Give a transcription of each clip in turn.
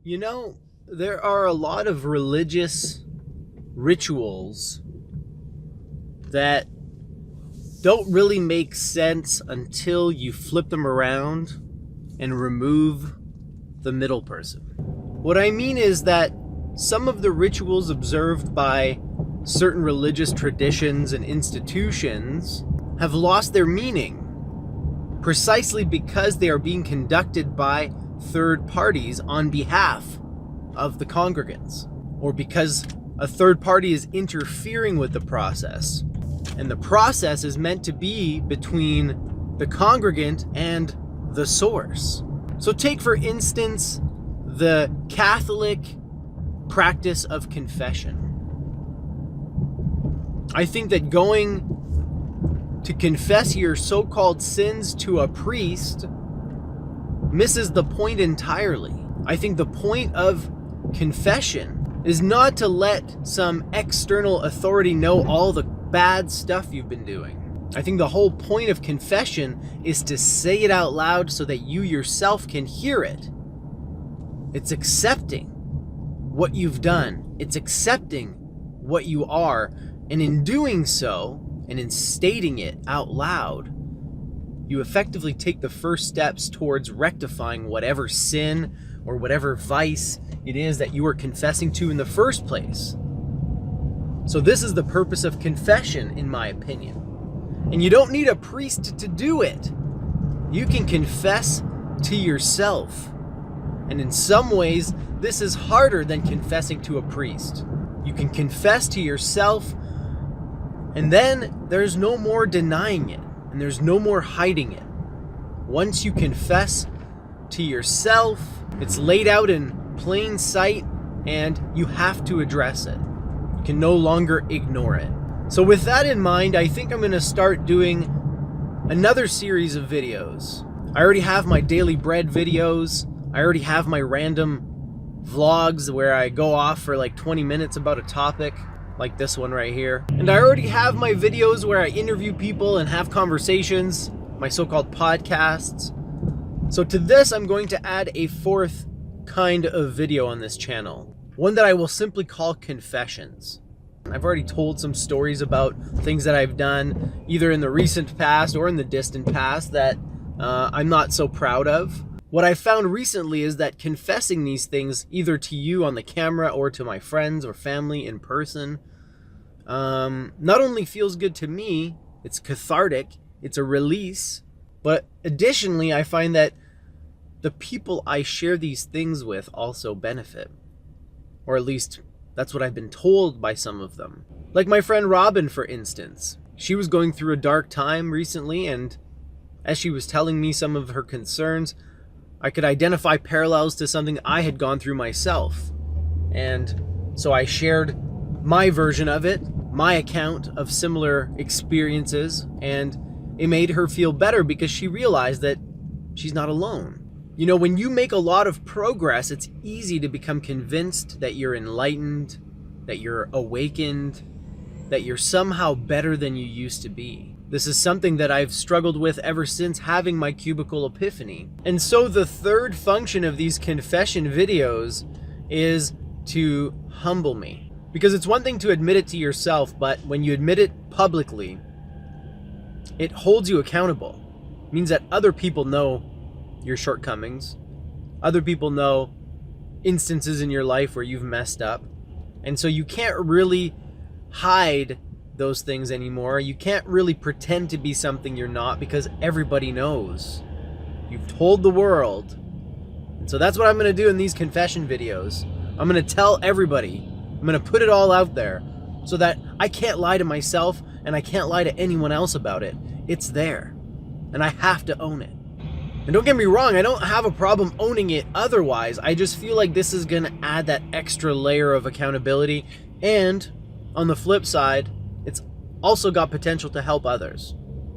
You know, there are a lot of religious rituals that don't really make sense until you flip them around and remove the middle person. What I mean is that some of the rituals observed by certain religious traditions and institutions have lost their meaning precisely because they are being conducted by third parties on behalf of the congregants, or because a third party is interfering with the process. And the process is meant to be between the congregant and the source. So take, for instance, the Catholic practice of confession. I think that going to confess your so-called sins to a priest misses the point entirely. I think the point of confession is not to let some external authority know all the bad stuff you've been doing. I think the whole point of confession is to say it out loud so that you yourself can hear it. It's accepting what you've done. It's accepting what you are. And in doing so, and in stating it out loud, you effectively take the first steps towards rectifying whatever sin or whatever vice it is that you are confessing to in the first place. So this is the purpose of confession, in my opinion. And you don't need a priest to do it. You can confess to yourself. And in some ways, this is harder than confessing to a priest. You can confess to yourself, and then there's no more denying it. And there's no more hiding it. Once you confess to yourself, it's laid out in plain sight, and you have to address it. You can no longer ignore it. So with that in mind, I think I'm going to start doing another series of videos. I already have my daily bread videos. I already have my random vlogs where I go off for like 20 minutes about a topic, like this one right here. And I already have my videos where I interview people and have conversations, my so-called podcasts. So to this, I'm going to add a fourth kind of video on this channel, one that I will simply call confessions. I've already told some stories about things that I've done, either in the recent past or in the distant past, that I'm not so proud of. What I found recently is that confessing these things, either to you on the camera or to my friends or family in person, not only feels good to me, it's cathartic, it's a release, but additionally, I find that the people I share these things with also benefit. Or at least, that's what I've been told by some of them. Like my friend Robin, for instance. She was going through a dark time recently, and as she was telling me some of her concerns, I could identify parallels to something I had gone through myself. And so I shared my version of it, my account of similar experiences, and it made her feel better because she realized that she's not alone. You know, when you make a lot of progress, it's easy to become convinced that you're enlightened, that you're awakened, that you're somehow better than you used to be. This is something that I've struggled with ever since having my cubicle epiphany. And so the third function of these confession videos is to humble me. Because it's one thing to admit it to yourself, but when you admit it publicly, it holds you accountable. It means that other people know your shortcomings. Other people know instances in your life where you've messed up. And so you can't really hide those things anymore. You can't really pretend to be something you're not, because everybody knows. You've told the world. And so that's what I'm going to do in these confession videos. I'm going to tell everybody. I'm going to put it all out there so that I can't lie to myself and I can't lie to anyone else about it. It's there. And I have to own it. And don't get me wrong, I don't have a problem owning it otherwise. I just feel like this is going to add that extra layer of accountability. And on the flip side, it's also got potential to help others.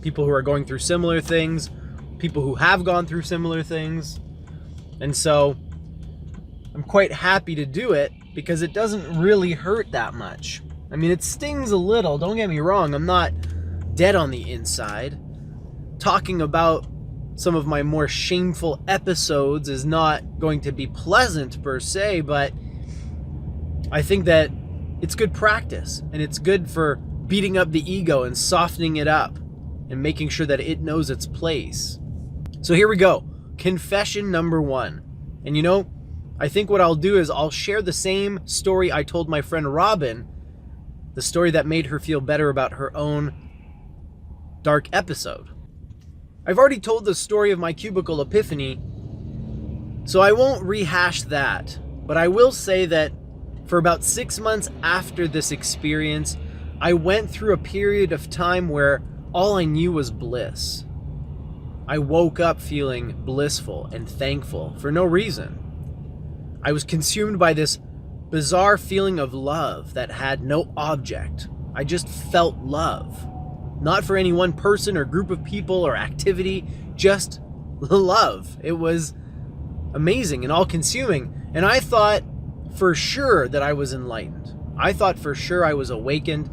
People who are going through similar things, people who have gone through similar things. And so I'm quite happy to do it because it doesn't really hurt that much. I mean, it stings a little, don't get me wrong. I'm not dead on the inside. Talking about some of my more shameful episodes is not going to be pleasant per se, but I think that it's good practice, and it's good for beating up the ego and softening it up and making sure that it knows its place. So here we go. Confession number 1. And you know, I think what I'll do is I'll share the same story I told my friend Robin, the story that made her feel better about her own dark episode. I've already told the story of my cubicle epiphany, so I won't rehash that, but I will say that for about 6 months after this experience, I went through a period of time where all I knew was bliss. I woke up feeling blissful and thankful for no reason. I was consumed by this bizarre feeling of love that had no object. I just felt love. Not for any one person or group of people or activity, just love. It was amazing and all-consuming. And I thought for sure that I was enlightened. I thought for sure I was awakened.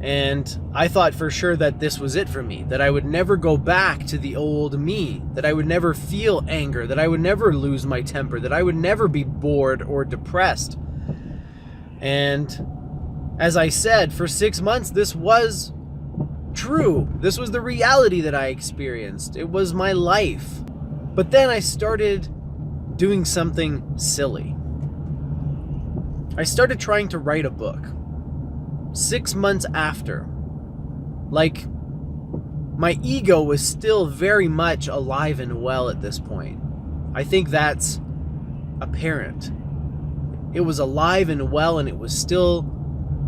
And I thought for sure that this was it for me, that I would never go back to the old me, that I would never feel anger, that I would never lose my temper, that I would never be bored or depressed. And as I said, for 6 months, this was true. This was the reality that I experienced. It was my life. But then I started doing something silly. I started trying to write a book. 6 months after. Like, my ego was still very much alive and well at this point. I think that's apparent. It was alive and well, and it was still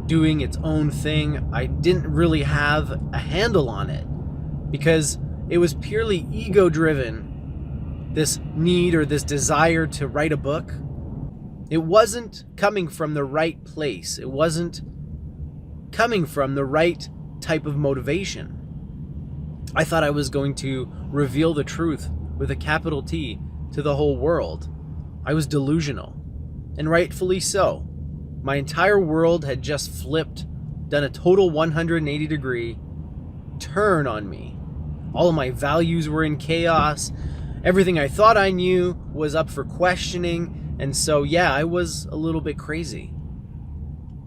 doing its own thing. I didn't really have a handle on it because it was purely ego-driven, this need or this desire to write a book. It wasn't coming from the right place. It wasn't coming from the right type of motivation. I thought I was going to reveal the truth with a capital T to the whole world. I was delusional, and rightfully so. My entire world had just flipped, done a total 180-degree turn on me. All of my values were in chaos. Everything I thought I knew was up for questioning. And so, yeah, I was a little bit crazy.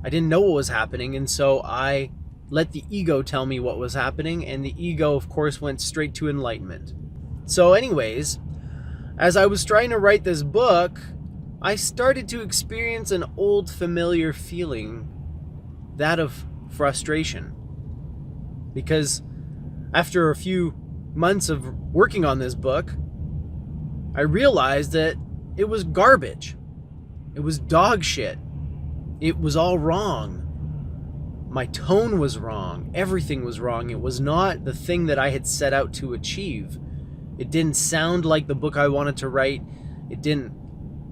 I didn't know what was happening, and so I let the ego tell me what was happening, and the ego, of course, went straight to enlightenment. So anyways, as I was trying to write this book, I started to experience an old familiar feeling, that of frustration. Because after a few months of working on this book, I realized that it was garbage. It was dog shit. It was all wrong. My tone was wrong. Everything was wrong. It was not the thing that I had set out to achieve. It didn't sound like the book I wanted to write. It didn't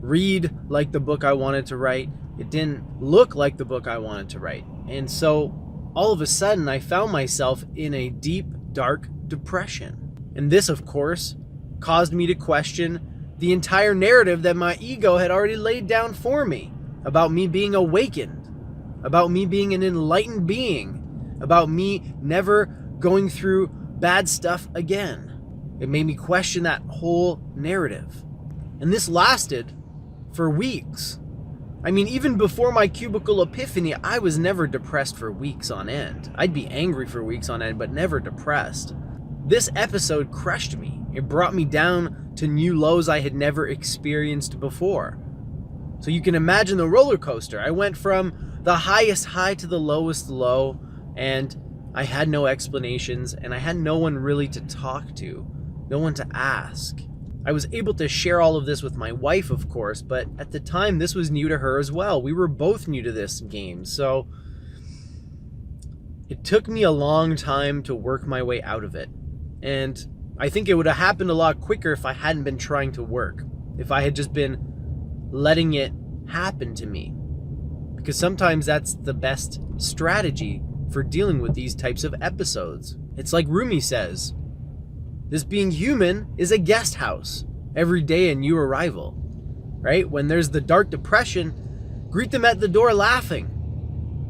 read like the book I wanted to write. It didn't look like the book I wanted to write. And so all of a sudden I found myself in a deep, dark depression. And this, of course, caused me to question the entire narrative that my ego had already laid down for me about me being awakened, about me being an enlightened being, about me never going through bad stuff again. It made me question that whole narrative. And this lasted for weeks. I mean, even before my cubicle epiphany, I was never depressed for weeks on end. I'd be angry for weeks on end, but never depressed. This episode crushed me. It brought me down to new lows I had never experienced before. So you can imagine the roller coaster. I went from the highest high to the lowest low, and I had no explanations, and I had no one really to talk to, no one to ask. I was able to share all of this with my wife, of course, but at the time this was new to her as well. We were both new to this game, so it took me a long time to work my way out of it. And I think it would have happened a lot quicker if I hadn't been trying to work, if I had just been letting it happen to me. Because sometimes that's the best strategy for dealing with these types of episodes. It's like Rumi says, this being human is a guest house, every day a new arrival, right? When there's the dark depression, greet them at the door laughing.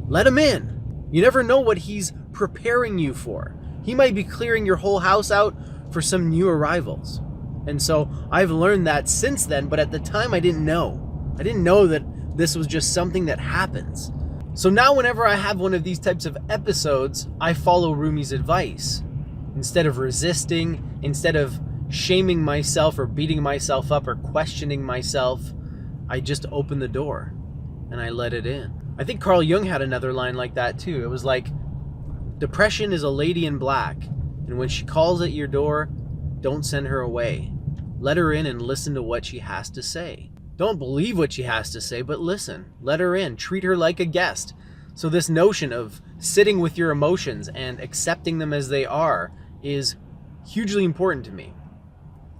Let him in. You never know what he's preparing you for. He might be clearing your whole house out, for some new arrivals. And so I've learned that since then, but at the time I didn't know. I didn't know that this was just something that happens. So now whenever I have one of these types of episodes, I follow Rumi's advice. Instead of resisting, instead of shaming myself or beating myself up or questioning myself, I just open the door and I let it in. I think Carl Jung had another line like that too. It was like, depression is a lady in black, and when she calls at your door, don't send her away. Let her in and listen to what she has to say. Don't believe what she has to say, but listen. Let her in. Treat her like a guest. So this notion of sitting with your emotions and accepting them as they are is hugely important to me.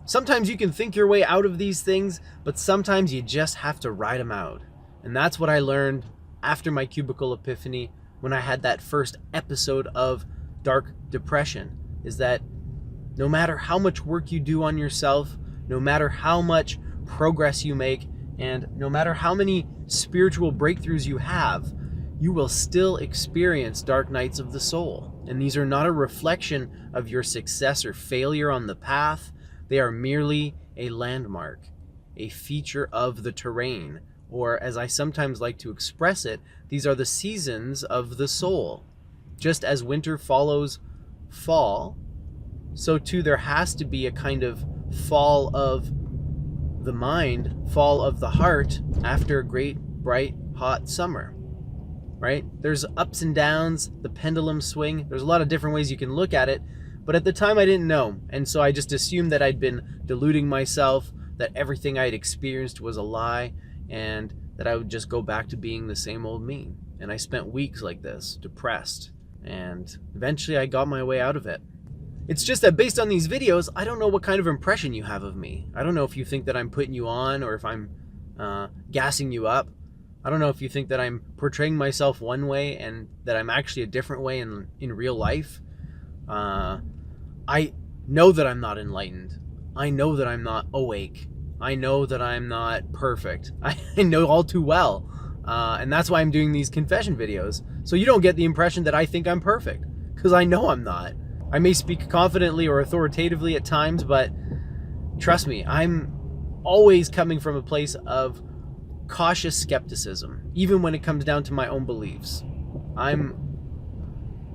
Sometimes you can think your way out of these things, but sometimes you just have to ride them out. And that's what I learned after my cubicle epiphany, when I had that first episode of dark depression, is that no matter how much work you do on yourself, no matter how much progress you make, and no matter how many spiritual breakthroughs you have, you will still experience dark nights of the soul. And these are not a reflection of your success or failure on the path. They are merely a landmark, a feature of the terrain, or as I sometimes like to express it, these are the seasons of the soul. Just as winter follows fall, so too there has to be a kind of fall of the mind, fall of the heart after a great, bright, hot summer, right? There's ups and downs, the pendulum swing. There's a lot of different ways you can look at it, but at the time I didn't know. And so I just assumed that I'd been deluding myself, that everything I had experienced was a lie, and that I would just go back to being the same old me. And I spent weeks like this, depressed, and eventually I got my way out of it. It's just that based on these videos, I don't know what kind of impression you have of me. I don't know if you think that I'm putting you on or if I'm gassing you up. I don't know if you think that I'm portraying myself one way and that I'm actually a different way in real life. I know that I'm not enlightened. I know that I'm not awake. I know that I'm not perfect. I know all too well. And that's why I'm doing these confession videos. So you don't get the impression that I think I'm perfect, because I know I'm not. I may speak confidently or authoritatively at times, but trust me, I'm always coming from a place of cautious skepticism, even when it comes down to my own beliefs. I'm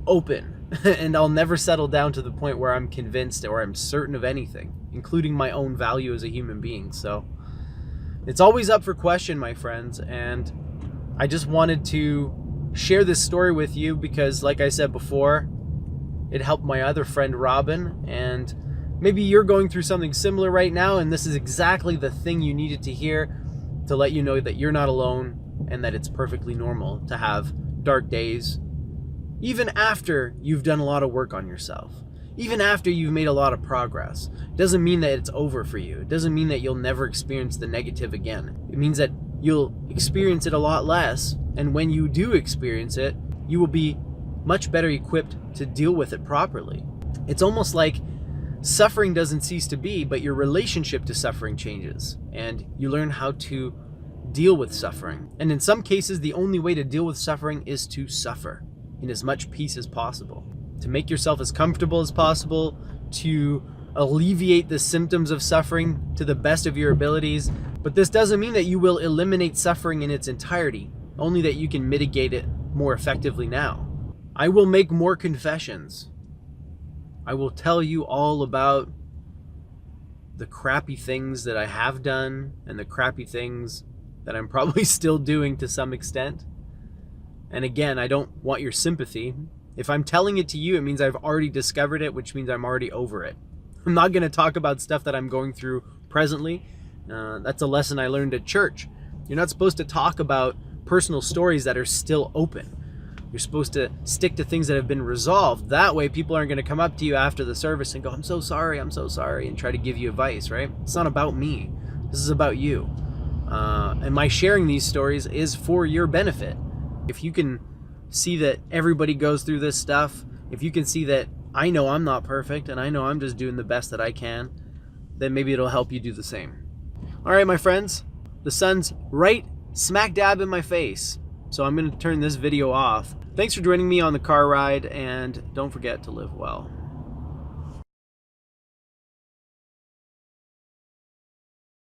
open, and I'll never settle down to the point where I'm convinced or I'm certain of anything, including my own value as a human being. So it's always up for question, my friends, and I just wanted to share this story with you because, like I said before, it helped my other friend Robin, and maybe you're going through something similar right now, and this is exactly the thing you needed to hear to let you know that you're not alone and that it's perfectly normal to have dark days, even after you've done a lot of work on yourself, even after you've made a lot of progress. It doesn't mean that it's over for you. It doesn't mean that you'll never experience the negative again. It means that you'll experience it a lot less, and when you do experience it, you will be much better equipped to deal with it properly. It's almost like suffering doesn't cease to be, but your relationship to suffering changes, and you learn how to deal with suffering. And in some cases, the only way to deal with suffering is to suffer in as much peace as possible, to make yourself as comfortable as possible, to alleviate the symptoms of suffering to the best of your abilities. But this doesn't mean that you will eliminate suffering in its entirety, only that you can mitigate it more effectively now. I will make more confessions. I will tell you all about the crappy things that I have done and the crappy things that I'm probably still doing to some extent. And again, I don't want your sympathy. If I'm telling it to you, it means I've already discovered it, which means I'm already over it. I'm not going to talk about stuff that I'm going through presently. That's a lesson I learned at church. You're not supposed to talk about personal stories that are still open. You're supposed to stick to things that have been resolved. That way people aren't going to come up to you after the service and go, I'm so sorry, and try to give you advice, right? It's not about me. This is about you. And my sharing these stories is for your benefit. If you can see that everybody goes through this stuff, if you can see that I know I'm not perfect and I know I'm just doing the best that I can, then maybe it'll help you do the same. All right, my friends, the sun's right smack dab in my face, so I'm going to turn this video off. Thanks for joining me on the car ride, and don't forget to live well.